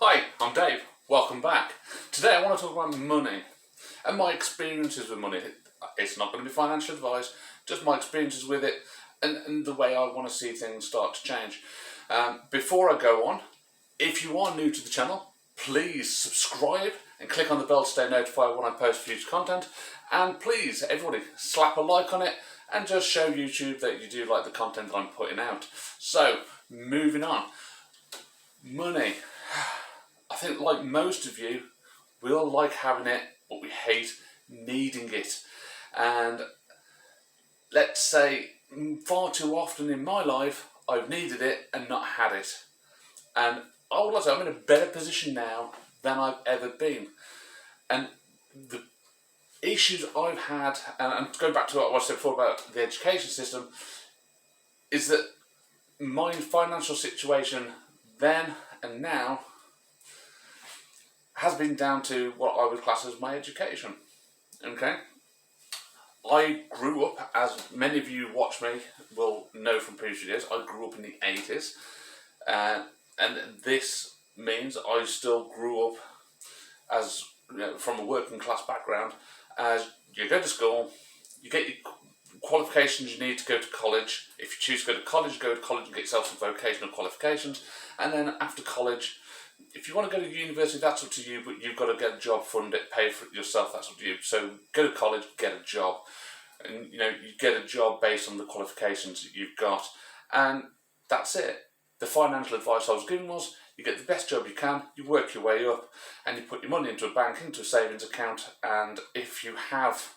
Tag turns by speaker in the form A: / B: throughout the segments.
A: Hi, I'm Dave. Welcome back. Today I want to talk about money and my experiences with money. It's not going to be financial advice, just my experiences with it and the way I want to see things start to change. Before I go on, if you are new to the channel, please subscribe and click on the bell to stay notified when I post future content. And please, everybody, slap a like on it and just show YouTube that you do like the content that I'm putting out. So, moving on. Money. I think, like most of you, we all like having it, but we hate needing it. And let's say, far too often in my life, I've needed it and not had it. And I would like to say I'm in a better position now than I've ever been. And the issues I've had, and going back to what I said before about the education system, is that my financial situation then and now has been down to what I would class as my education. Okay? I grew up, as many of you watch me will know from previous years, I grew up in the 80s. And this means I still grew up as, from a working class background, as you go to school, you get your qualifications you need to go to college. If you choose to go to college and get yourself some vocational qualifications. And then after college, if you want to go to university, that's up to you, but you've got to get a job, fund it, pay for it yourself, that's up to you. So go to college, get a job. And you get a job based on the qualifications that you've got. And that's it. The financial advice I was given was, you get the best job you can, you work your way up, and you put your money into a bank, into a savings account, and if you have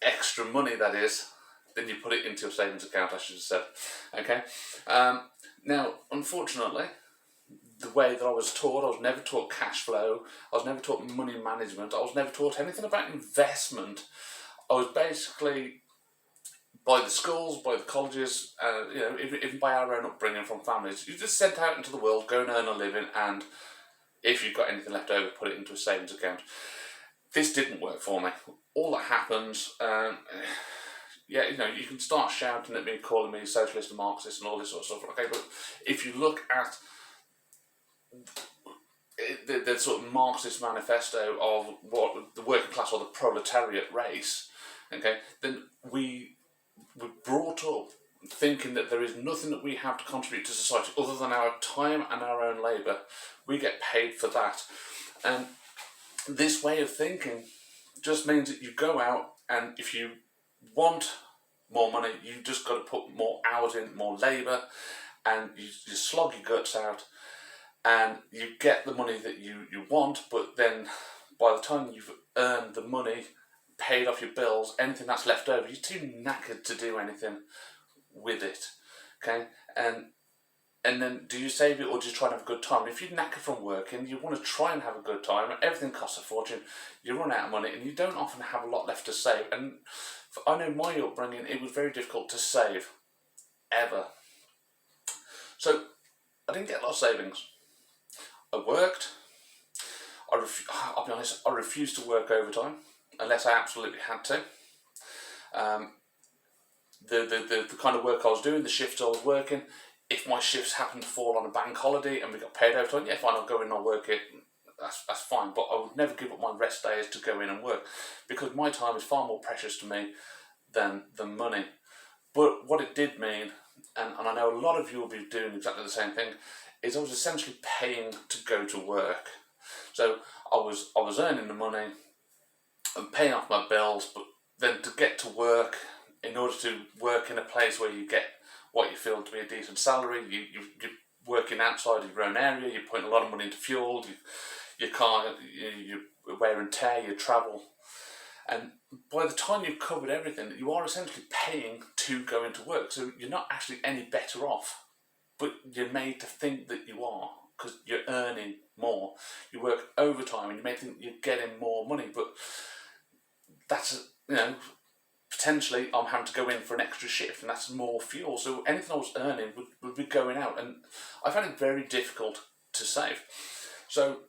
A: extra money, that is, then you put it into your savings account, I should have said. Okay? Now, unfortunately, the way that I was never taught cash flow, I was never taught money management, I was never taught anything about investment. I was basically, by the schools, by the colleges, even by our own upbringing from families, you're just sent out into the world, go and earn a living, and if you've got anything left over, put it into a savings account. This didn't work for me. All that happens, you can start shouting at me, calling me socialist and Marxist and all this sort of stuff. Okay, but if you look at the sort of Marxist manifesto of what the working class or the proletariat race, okay, then we were brought up thinking that there is nothing that we have to contribute to society other than our time and our own labour. We get paid for that. And this way of thinking just means that you go out, and if you want more money, you've just got to put more hours in, more labour, and you slog your guts out, and you get the money that you want, but then by the time you've earned the money, paid off your bills, anything that's left over, you're too knackered to do anything with it. Okay? And then do you save it, or do you try and have a good time? If you're knackered from working, you want to try and have a good time, and everything costs a fortune, you run out of money, and you don't often have a lot left to save. And I know my upbringing, it was very difficult to save, ever. So I didn't get a lot of savings. I worked. I'll be honest, I refused to work overtime unless I absolutely had to. The kind of work I was doing, the shifts I was working, if my shifts happened to fall on a bank holiday and we got paid overtime, yeah, fine, I'll go in and I'll work it. That's fine, but I would never give up my rest days to go in and work, because my time is far more precious to me than the money. But what it did mean, and I know a lot of you will be doing exactly the same thing, is I was essentially paying to go to work. So I was earning the money and paying off my bills, but then to get to work, in order to work in a place where you get what you feel to be a decent salary, you're working outside of your own area, you're putting a lot of money into fuel, your car, your wear and tear, your travel. And by the time you've covered everything, you are essentially paying to go into work. So you're not actually any better off, but you're made to think that you are, because you're earning more. You work overtime and you may think you're getting more money, but that's, potentially I'm having to go in for an extra shift, and that's more fuel. So anything I was earning would be going out, and I found it very difficult to save. So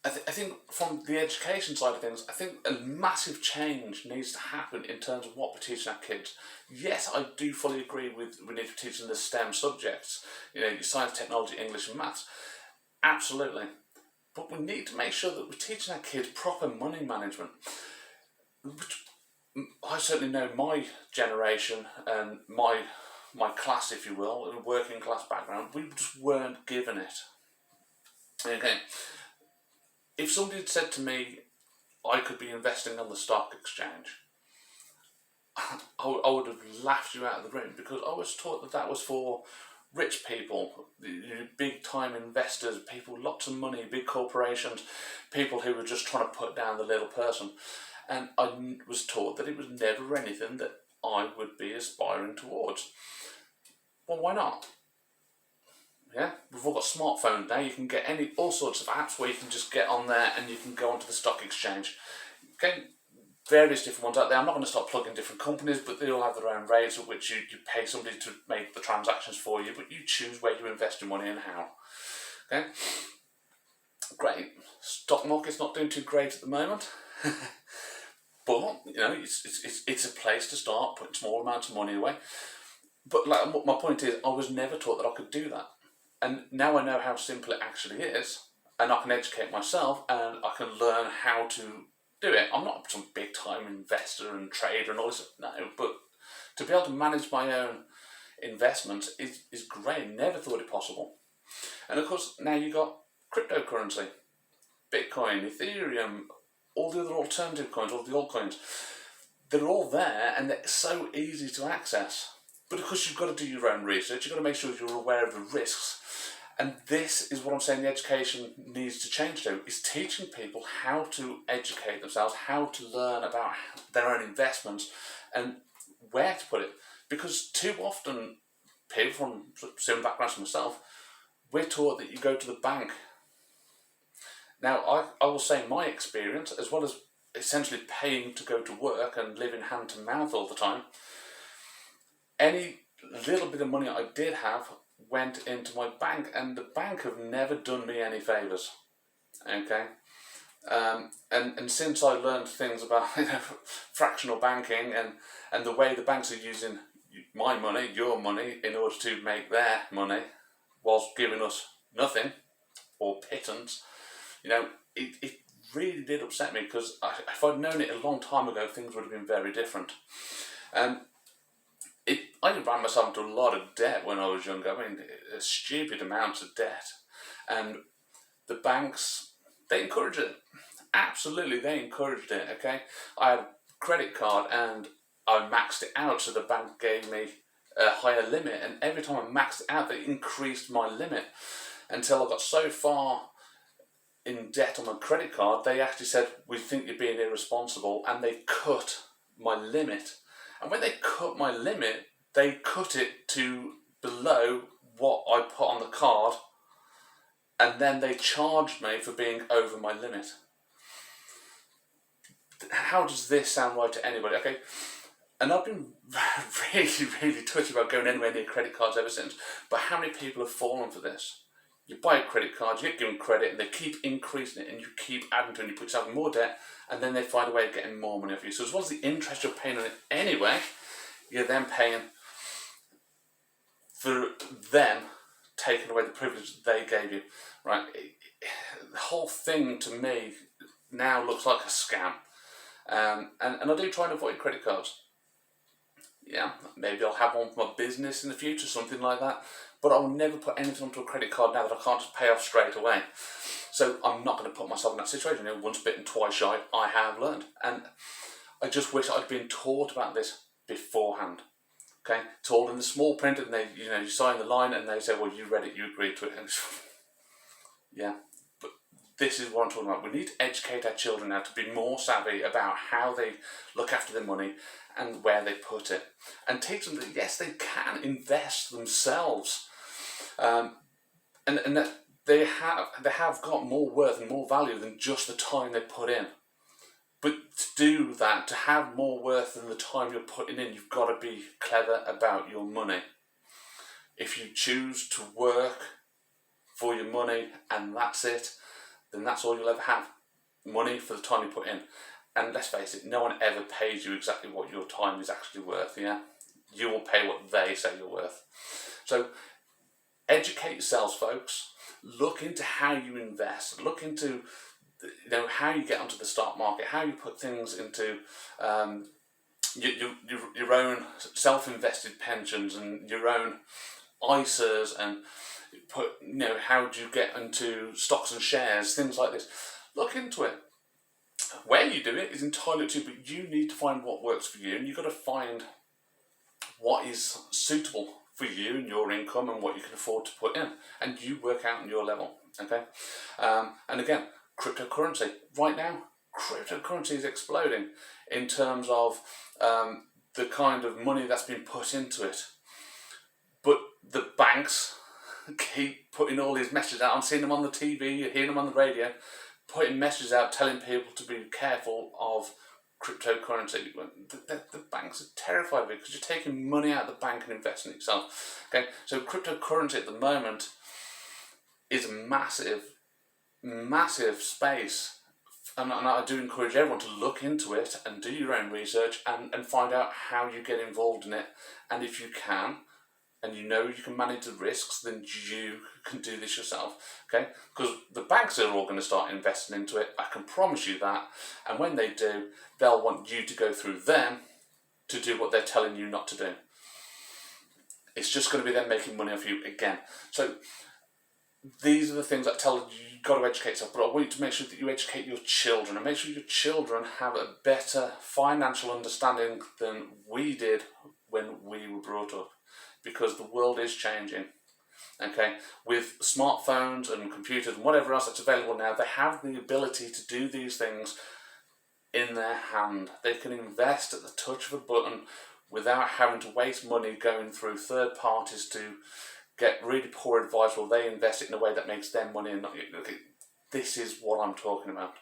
A: I think from the education side of things, I think a massive change needs to happen in terms of what we're teaching our kids. Yes, I do fully agree with we need to teach them the STEM subjects, your science, technology, English and maths. Absolutely. But we need to make sure that we're teaching our kids proper money management. Which I certainly know my generation and my class, if you will, a working class background, we just weren't given it. Okay. If somebody had said to me I could be investing on the stock exchange, I would have laughed you out of the room, because I was taught that that was for rich people, big time investors, people lots of money, big corporations, people who were just trying to put down the little person. And I was taught that it was never anything that I would be aspiring towards. Well, why not? Yeah, we've all got smartphones now. You can get all sorts of apps where you can just get on there and you can go onto the stock exchange. Okay, various different ones out there. I'm not going to start plugging different companies, but they all have their own rates at which you pay somebody to make the transactions for you, but you choose where you invest your money and how. Okay, great. Stock market's not doing too great at the moment. But it's a place to start putting small amounts of money away. But my point is, I was never taught that I could do that, and now I know how simple it actually is, and I can educate myself, and I can learn how to do it. I'm not some big time investor and trader and all this. No, but to be able to manage my own investments is great. Never thought it possible. And of course, now you got cryptocurrency, Bitcoin, Ethereum, all the other alternative coins, all the altcoins. They're all there and they're so easy to access. But of course, you've got to do your own research. You've got to make sure you're aware of the risks. And this is what I'm saying the education needs to change to, is teaching people how to educate themselves, how to learn about their own investments and where to put it. Because too often, people from similar backgrounds to myself, we're taught that you go to the bank. Now, I will say my experience, as well as essentially paying to go to work and living hand to mouth all the time, any little bit of money I did have went into my bank, and the bank have never done me any favours. Okay, and since I learned things about fractional banking and the way the banks are using my money, your money, in order to make their money, whilst giving us nothing or pittance, it really did upset me, because if I'd known it a long time ago, things would have been very different. I ran myself into a lot of debt when I was younger. I mean, stupid amounts of debt. And the banks, they encouraged it. Absolutely, they encouraged it, okay? I had a credit card and I maxed it out, so the bank gave me a higher limit. And every time I maxed it out, they increased my limit until I got so far in debt on my credit card, they actually said, "We think you're being irresponsible," and they cut my limit. And when they cut my limit, they cut it to below what I put on the card, and then they charged me for being over my limit. How does this sound right to anybody? Okay, and I've been really, really touchy about going anywhere near credit cards ever since, but how many people have fallen for this? You buy a credit card, you get given credit, and they keep increasing it, and you keep adding to it, and you put yourself in more debt, and then they find a way of getting more money off you. So as well as the interest you're paying on it anyway, you're then paying for them taking away the privilege that they gave you, right? The whole thing to me now looks like a scam, and I do try and avoid credit cards. Yeah, maybe I'll have one for my business in the future, something like that. But I will never put anything onto a credit card now that I can't just pay off straight away. So I'm not going to put myself in that situation. Once bitten, twice shy, I have learned. And I just wish I'd been taught about this beforehand. Okay, it's all in the small print, and they, you sign the line, and they say, "Well, you read it, you agreed to it." And yeah, but this is what I'm talking about. We need to educate our children now to be more savvy about how they look after their money and where they put it, and teach them that yes, they can invest themselves, and that they have got more worth and more value than just the time they put in. But to do that, to have more worth than the time you're putting in, you've got to be clever about your money. If you choose to work for your money and that's it, then that's all you'll ever have. Money for the time you put in. And let's face it, no one ever pays you exactly what your time is actually worth, yeah? You will pay what they say you're worth. So educate yourselves, folks. look into how you invest, look into how you get onto the stock market, how you put things into your own self-invested pensions and your own ISAs, and put how do you get into stocks and shares, things like this. Look into it. Where you do it is entirely up to you, but you need to find what works for you, and you've got to find what is suitable for you and your income and what you can afford to put in, and you work out on your level. Okay, and again, cryptocurrency right now, cryptocurrency is exploding in terms of the kind of money that's been put into it, but the banks keep putting all these messages out. I'm seeing them on the TV, you're hearing them on the radio, putting messages out telling people to be careful of cryptocurrency. The banks are terrified of it because you're taking money out of the bank and investing in yourself. Okay, so cryptocurrency at the moment is a massive space, and I do encourage everyone to look into it and do your own research and find out how you get involved in it. And if you can, and you can manage the risks, then you can do this yourself, okay? Because the banks are all going to start investing into it, I can promise you that. And when they do, they'll want you to go through them to do what they're telling you not to do. It's just going to be them making money off you again. So these are the things that tell you you've got to educate yourself, but I want you to make sure that you educate your children, and make sure your children have a better financial understanding than we did when we were brought up. Because the world is changing, okay? With smartphones and computers and whatever else that's available now, they have the ability to do these things in their hand. They can invest at the touch of a button without having to waste money going through third parties to get really poor advice while they invest it in a way that makes them money and not you. Okay, this is what I'm talking about,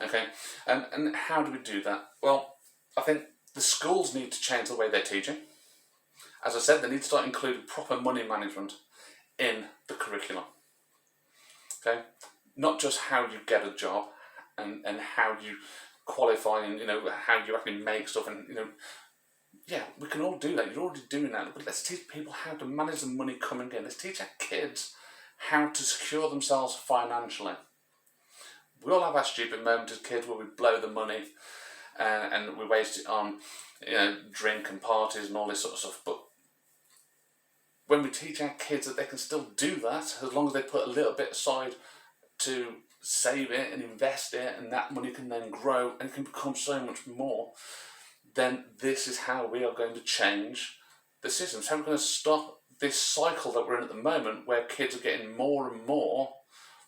A: okay? And how do we do that? Well, I think the schools need to change the way they're teaching. As I said, they need to start including proper money management in the curriculum. Okay, not just how you get a job and how you qualify and how you actually make stuff, and yeah, we can all do that. You're already doing that, but let's teach people how to manage the money coming in. Let's teach our kids how to secure themselves financially. We all have our stupid moments as kids where we blow the money and we waste it on drink and parties and all this sort of stuff, but when we teach our kids that they can still do that, as long as they put a little bit aside to save it and invest it, and that money can then grow and can become so much more, then this is how we are going to change the system. So we're going to stop this cycle that we're in at the moment, where kids are getting more and more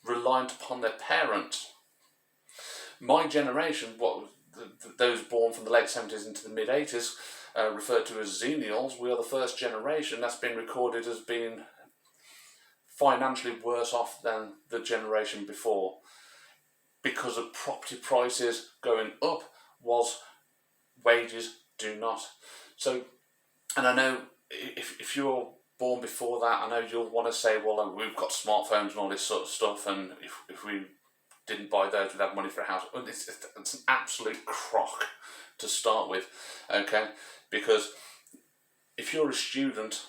A: reliant upon their parents. My generation, those born from the late 70s into the mid 80s, referred to as Xennials, we are the first generation that's been recorded as being financially worse off than the generation before, because of property prices going up whilst wages do not. So, and I know if you're born before that, I know you'll want to say, well, we've got smartphones and all this sort of stuff, and if we didn't buy those, we'd have money for a house. It's an absolute crock to start with, okay? Because if you're a student,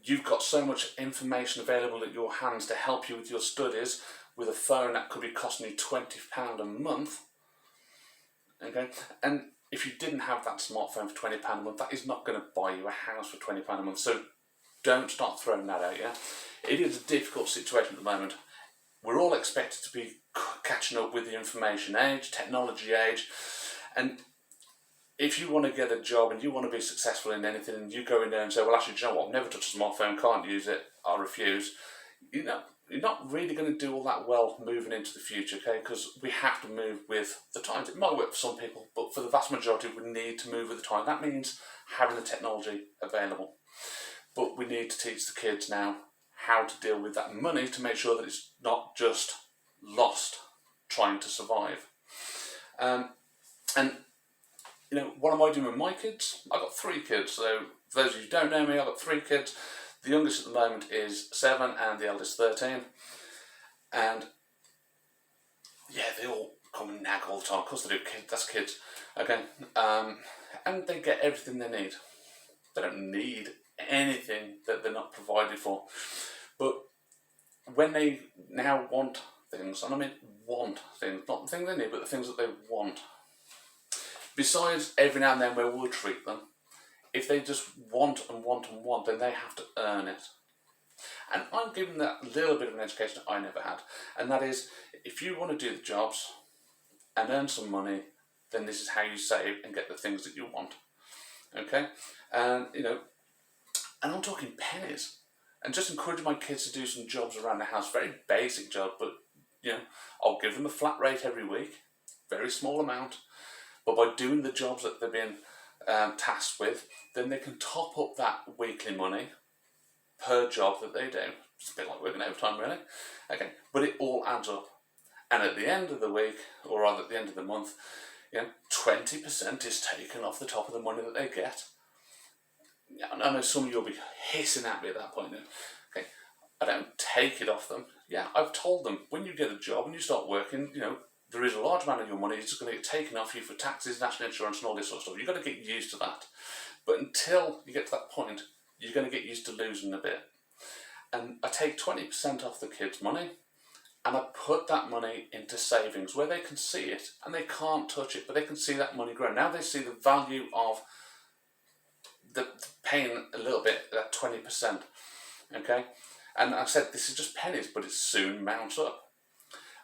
A: you've got so much information available at your hands to help you with your studies, with a phone that could be costing you £20 a month, okay? And if you didn't have that smartphone for £20 a month, that is not going to buy you a house for £20 a month. So don't start throwing that out, yeah? It is a difficult situation at the moment. We're all expected to be catching up with the information age, technology age, and if you want to get a job and you want to be successful in anything, and you go in there and say, well, actually, do you know what, I've never touched a smartphone, can't use it, I refuse, you're not really going to do all that well moving into the future, okay? Because we have to move with the times. It might work for some people, but for the vast majority, we need to move with the time. That means having the technology available. But we need to teach the kids now how to deal with that money to make sure that it's not just lost trying to survive. And what am I doing with my kids? I've got 3 kids. So for those of you who don't know me, I've got 3 kids. The youngest at the moment is 7 and the eldest 13. And yeah, they all come and nag all the time. Of course they do, that's kids. Okay. And they get everything they need. They don't need anything that they're not provided for. But when they now want things, and I mean want things, not the things they need, but the things that they want, besides every now and then where we'll treat them, if they just want and want and want, then they have to earn it. And I'm giving that little bit of an education I never had, and that is, if you want to do the jobs and earn some money, then this is how you save and get the things that you want. Okay, and and I'm talking pennies, and just encouraging my kids to do some jobs around the house, very basic jobs, but I'll give them a flat rate every week, very small amount, but by doing the jobs that they've been tasked with, then they can top up that weekly money per job that they do. It's a bit like working overtime, really. Okay, but it all adds up, and at the end of the week, or rather at the end of the month, 20% is taken off the top of the money that they get. I know some of you will be hissing at me at that point. Okay, I don't take it off them. Yeah, I've told them, when you get a job and you start working, there is a large amount of your money is just going to get taken off you for taxes, national insurance, and all this sort of stuff. You've got to get used to that. But until you get to that point, you're going to get used to losing a bit. And I take 20% off the kids' money, and I put that money into savings where they can see it, and they can't touch it, but they can see that money grow. Now they see the value of the paying a little bit, that 20%. Okay? And I said, this is just pennies, but it soon mounts up.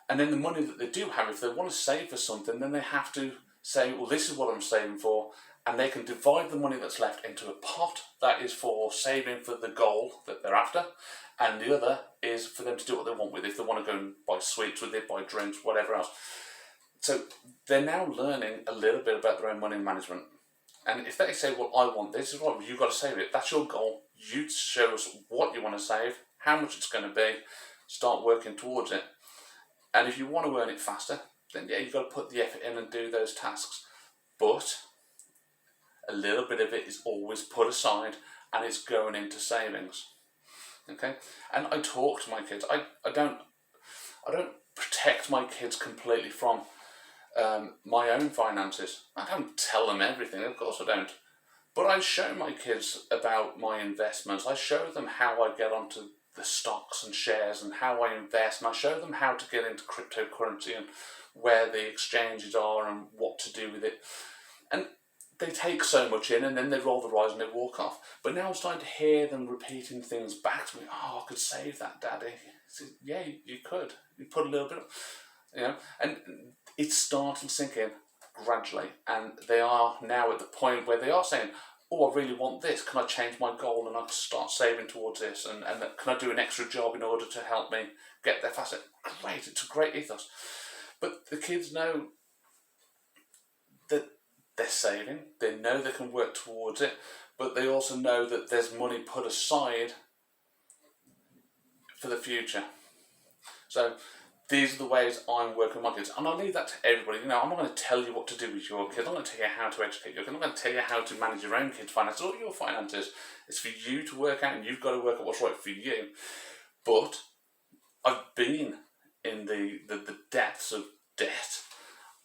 A: And then the money that they do have, if they want to save for something, then they have to say, well, this is what I'm saving for, and they can divide the money that's left into a pot that is for saving for the goal that they're after, and the other is for them to do what they want with it. If they want to go and buy sweets with it, buy drinks, whatever else. So they're now learning a little bit about their own money management. And if they say, well, I want this, is what you've got to save it. That's your goal. You show us what you want to save, how much it's going to be, start working towards it. And if you want to earn it faster, then yeah, you've got to put the effort in and do those tasks. But a little bit of it is always put aside, and it's going into savings. Okay? And I talk to my kids. I don't protect my kids completely from my own finances. I don't tell them everything, of course I don't. But I show my kids about my investments. I show them how I get onto the stocks and shares and how I invest, and I show them how to get into cryptocurrency and where the exchanges are and what to do with it. And they take so much in, and then they roll their eyes and they walk off. But now I'm starting to hear them repeating things back to me. Oh, I could save that, Daddy. I said, yeah, you could. You put a little bit of, and it's starting to sink in gradually. And they are now at the point where they are saying, oh, I really want this. Can I change my goal and I can start saving towards this? And can I do an extra job in order to help me get there faster? Great, it's a great ethos. But the kids know that they're saving, they know they can work towards it, but they also know that there's money put aside for the future. So these are the ways I'm working with my kids, and I'll leave that to everybody. I'm not going to tell you what to do with your kids. I'm not going to tell you how to educate your kids. I'm not going to tell you how to manage your own kids' finances or your finances. It's for you to work out, and you've got to work out what's right for you. But I've been in the depths of debt.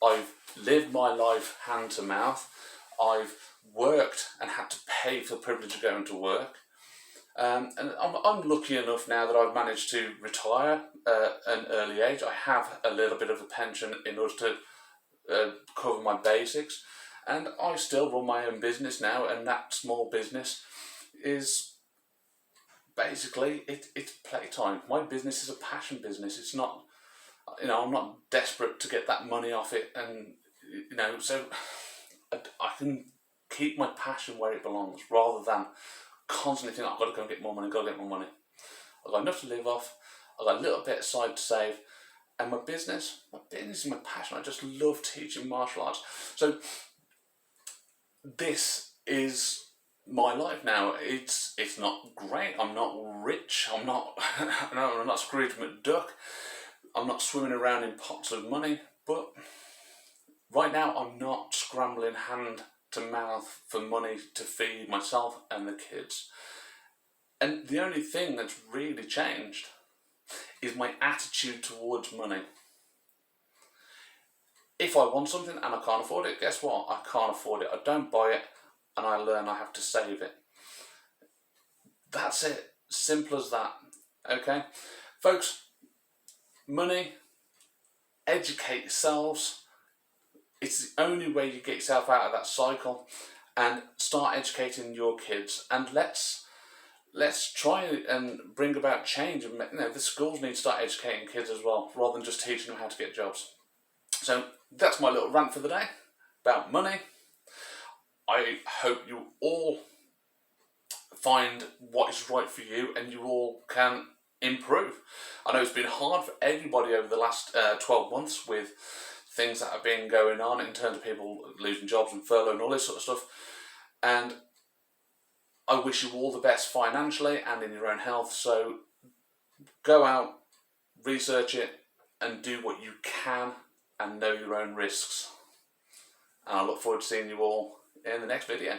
A: I've lived my life hand to mouth. I've worked and had to pay for the privilege of going to work. And I'm lucky enough now that I've managed to retire at an early age. I have a little bit of a pension in order to cover my basics, and I still run my own business now, and that small business is basically it's playtime. My business is a passion business. It's not, I'm not desperate to get that money off it, and so I can keep my passion where it belongs rather than constantly think, I've got to go and get more money, I've got enough to live off, I've got a little bit aside to save, and my business is my passion. I just love teaching martial arts. So this is my life now. It's not great. I'm not rich. I'm not I'm not Scrooge McDuck. I'm not swimming around in pots of money, but right now I'm not scrambling hand to mouth for money to feed myself and the kids. And the only thing that's really changed is my attitude towards money. If I want something and I can't afford it, guess what? I can't afford it. I don't buy it, and I learn I have to save it. That's it. Simple as that. Okay? Folks, money, educate yourselves. It's the only way you get yourself out of that cycle, and start educating your kids. And let's try and bring about change. And the schools need to start educating kids as well, rather than just teaching them how to get jobs. So that's my little rant for the day about money. I hope you all find what is right for you and you all can improve. I know it's been hard for everybody over the last 12 months with things that have been going on in terms of people losing jobs and furlough and all this sort of stuff. And I wish you all the best financially and in your own health. So go out, research it, and do what you can and know your own risks. And I look forward to seeing you all in the next video.